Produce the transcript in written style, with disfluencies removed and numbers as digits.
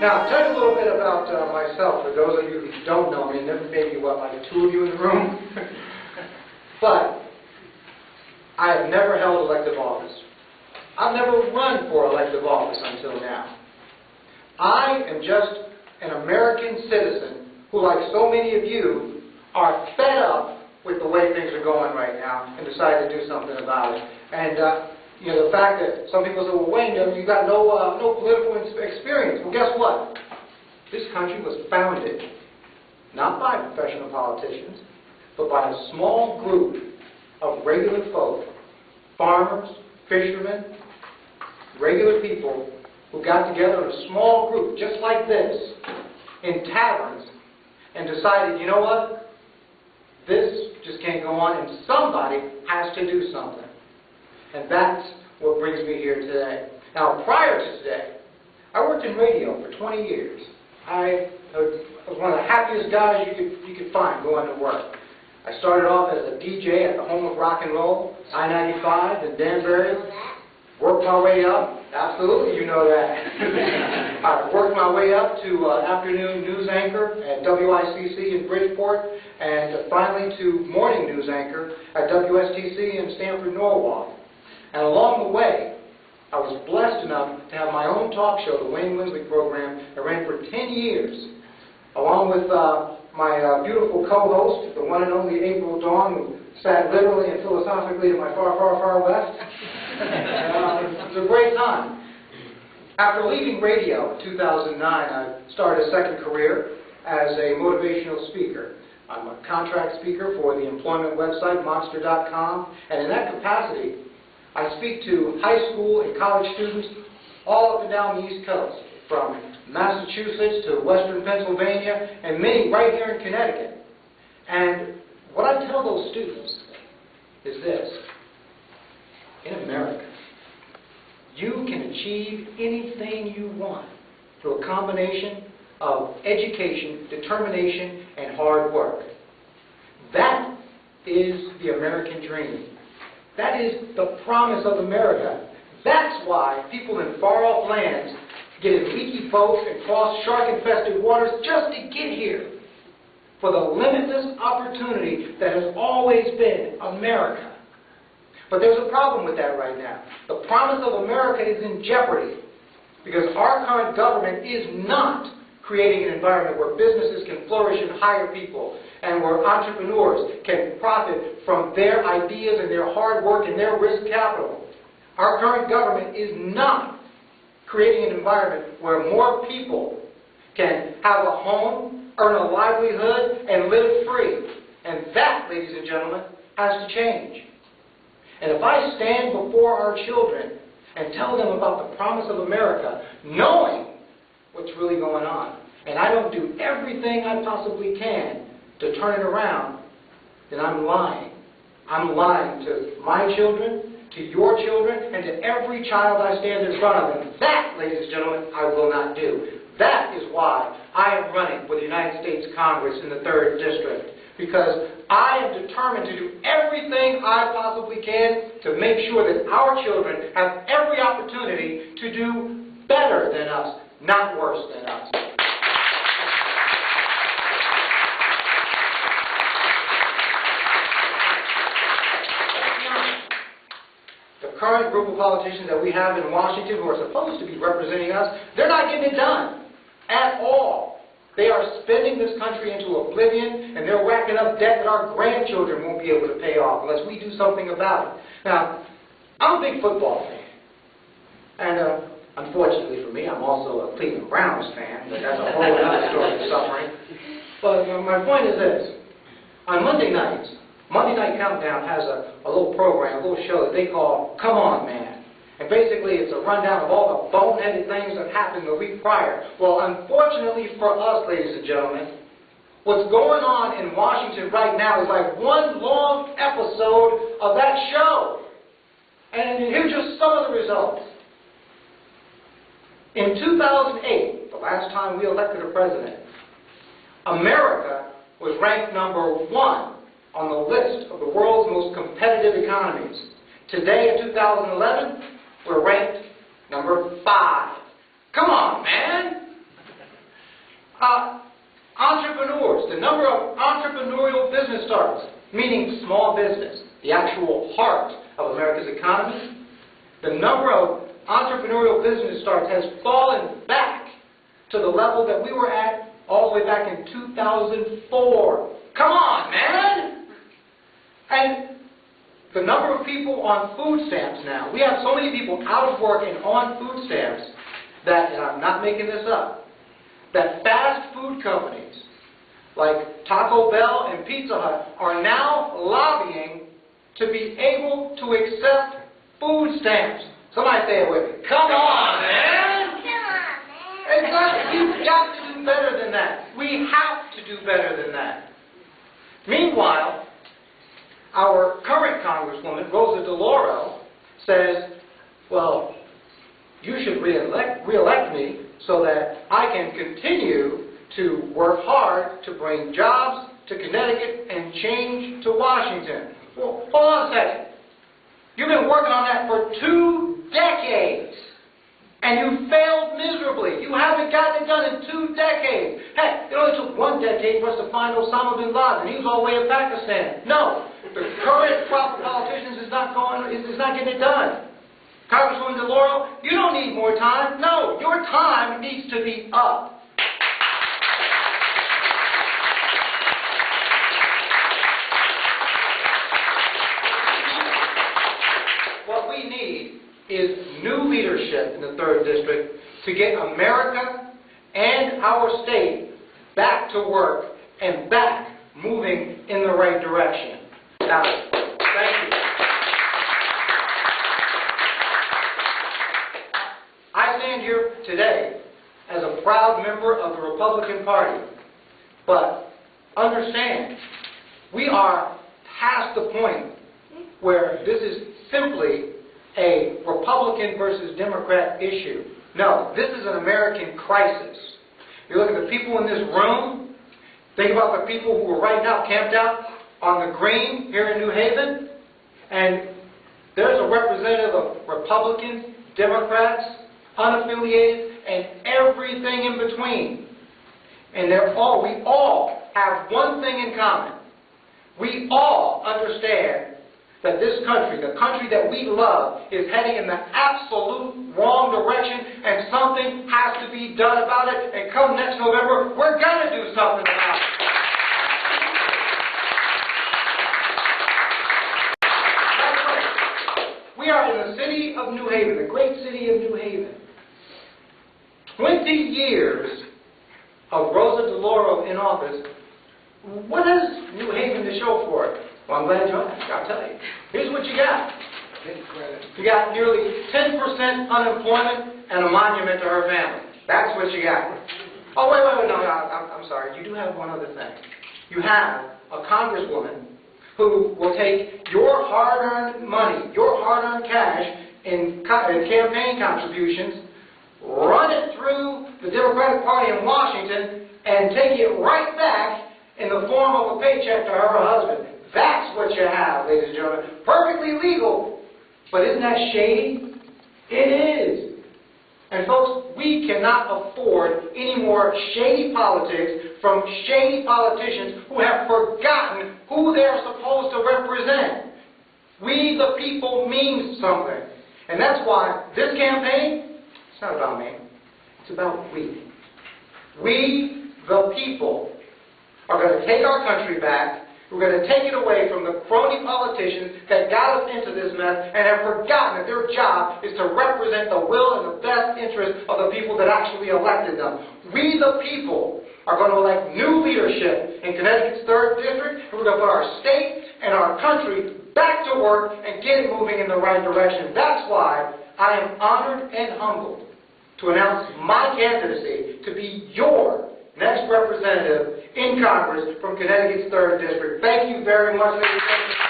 Now, I'll tell you a little bit about myself, for those of you who don't know me, and there may be, what, like 2 of you in the room? But I have never held elective office. I've never run for elective office until now. I am just an American citizen who, like so many of you, are fed up with the way things are going right now and decided to do something about it. And you know, the fact that some people say, well, Wayne, you've got no political experience. Well, guess what? This country was founded not by professional politicians, but by a small group of regular folk, farmers, fishermen, regular people who got together in a small group just like this in taverns and decided, you know what? This just can't go on, and somebody has to do something. And that's what brings me here today. Now, prior to today, I worked in radio for 20 years. I was one of the happiest guys you could find going to work. I started off as a DJ at the home of rock and roll, I-95 in Danbury. Worked my way up. Absolutely, you know that. I worked my way up to afternoon news anchor at WICC in Bridgeport, and finally to morning news anchor at WSTC in Stamford, Norwalk. And along the way, I was blessed enough to have my own talk show, the Wayne Winsley program, that ran for 10 years, along with my beautiful co-host, the one and only April Dawn, who sat literally and philosophically to my far, far, far west. It was a great time. After leaving radio in 2009, I started a second career as a motivational speaker. I'm a contract speaker for the employment website, monster.com, and in that capacity, I speak to high school and college students all up and down the East Coast, from Massachusetts to Western Pennsylvania, and many right here in Connecticut. And what I tell those students is this: in America, you can achieve anything you want through a combination of education, determination, and hard work. That is the American dream. That is the promise of America. That's why people in far-off lands get in leaky boats and cross shark-infested waters just to get here, for the limitless opportunity that has always been America. But there's a problem with that right now. The promise of America is in jeopardy because our current government is not creating an environment where businesses can flourish and hire people, and where entrepreneurs can profit from their ideas and their hard work and their risk capital. Our current government is not creating an environment where more people can have a home, earn a livelihood, and live free. And that, ladies and gentlemen, has to change. And if I stand before our children and tell them about the promise of America, knowing what's really going on, and I don't do everything I possibly can to turn it around, then I'm lying. I'm lying to my children, to your children, and to every child I stand in front of. And that, ladies and gentlemen, I will not do. That is why I am running for the United States Congress in the 3rd District. Because I am determined to do everything I possibly can to make sure that our children have every opportunity to do better than us, not worse than us. The current group of politicians that we have in Washington who are supposed to be representing us, they're not getting it done at all. They are spending this country into oblivion, and they're racking up debt that our grandchildren won't be able to pay off unless we do something about it. Now, I'm a big football fan. And unfortunately for me, I'm also a Cleveland Browns fan, but that's a whole other story of suffering. But my point is this. On Monday nights, Monday Night Countdown has a little program, a little show that they call Come On Man. And basically it's a rundown of all the boneheaded things that happened the week prior. Well, unfortunately for us, ladies and gentlemen, what's going on in Washington right now is like one long episode of that show. And here's just some of the results. In 2008, the last time we elected a president, America was ranked #1 on the list of the world's most competitive economies. Today, in 2011, we're ranked #5. Come on, man! Entrepreneurs, the number of entrepreneurial business starts, meaning small business, the actual heart of America's economy, the number of entrepreneurial business starts has fallen back to the level that we were at all the way back in 2004. Come on, man! And the number of people on food stamps now, we have so many people out of work and on food stamps that, and I'm not making this up, that fast food companies like Taco Bell and Pizza Hut are now lobbying to be able to accept food stamps. Somebody say it with me. Come on, man! Come on, man! Exactly. You've got to do better than that. We have to do better than that. Meanwhile, our current Congresswoman, Rosa DeLauro, says, well, you should re-elect me so that I can continue to work hard to bring jobs to Connecticut and change to Washington. Well, hold on a second. You've been working on that for 2 decades, and you failed miserably. You haven't gotten it done in 2 decades. Heck, it only took 1 decade for us to find Osama bin Laden. He was all the way in Pakistan. No, the current crop of politicians is not getting it done. Congresswoman DeLauro, you don't need more time. No, your time needs to be up. What we need is new leadership in the 3rd District to get America and our state back to work and back moving in the right direction. Now, thank you. I stand here today as a proud member of the Republican Party, but understand, we are past the point where this is simply a Republican versus Democrat issue. No, this is an American crisis. You look at the people in this room, think about the people who are right now camped out on the green here in New Haven, and there's a representative of Republicans, Democrats, unaffiliated, and everything in between. And we all have one thing in common. We all understand that this country, the country that we love, is heading in the absolute wrong direction, and something has to be done about it. And come next November, we're going to do something about it. That's right. We are in the city of New Haven, the great city of New Haven. 20 years of Rosa DeLauro in office. What has New Haven to show for it? Well, I'm glad you asked. I'll tell you. Here's what you got. You got nearly 10% unemployment and a monument to her family. That's what you got. Oh, wait, no, I'm sorry. You do have one other thing. You have a congresswoman who will take your hard-earned money, your hard-earned cash in campaign contributions, run it through the Democratic Party in Washington, and take it right back in the form of a paycheck to her husband. That's what you have, ladies and gentlemen. Perfectly legal, but isn't that shady? It is. And folks, we cannot afford any more shady politics from shady politicians who have forgotten who they're supposed to represent. We the people mean something. And that's why this campaign, it's not about me, it's about we. We the people are going to take our country back. We're going to take it away from the crony politicians that got us into this mess and have forgotten that their job is to represent the will and the best interest of the people that actually elected them. We, the people, are going to elect new leadership in Connecticut's 3rd District, and we're going to put our state and our country back to work and get it moving in the right direction. That's why I am honored and humbled to announce my candidacy to be your next representative in Congress from Connecticut's 3rd District. Thank you very much, ladies and gentlemen.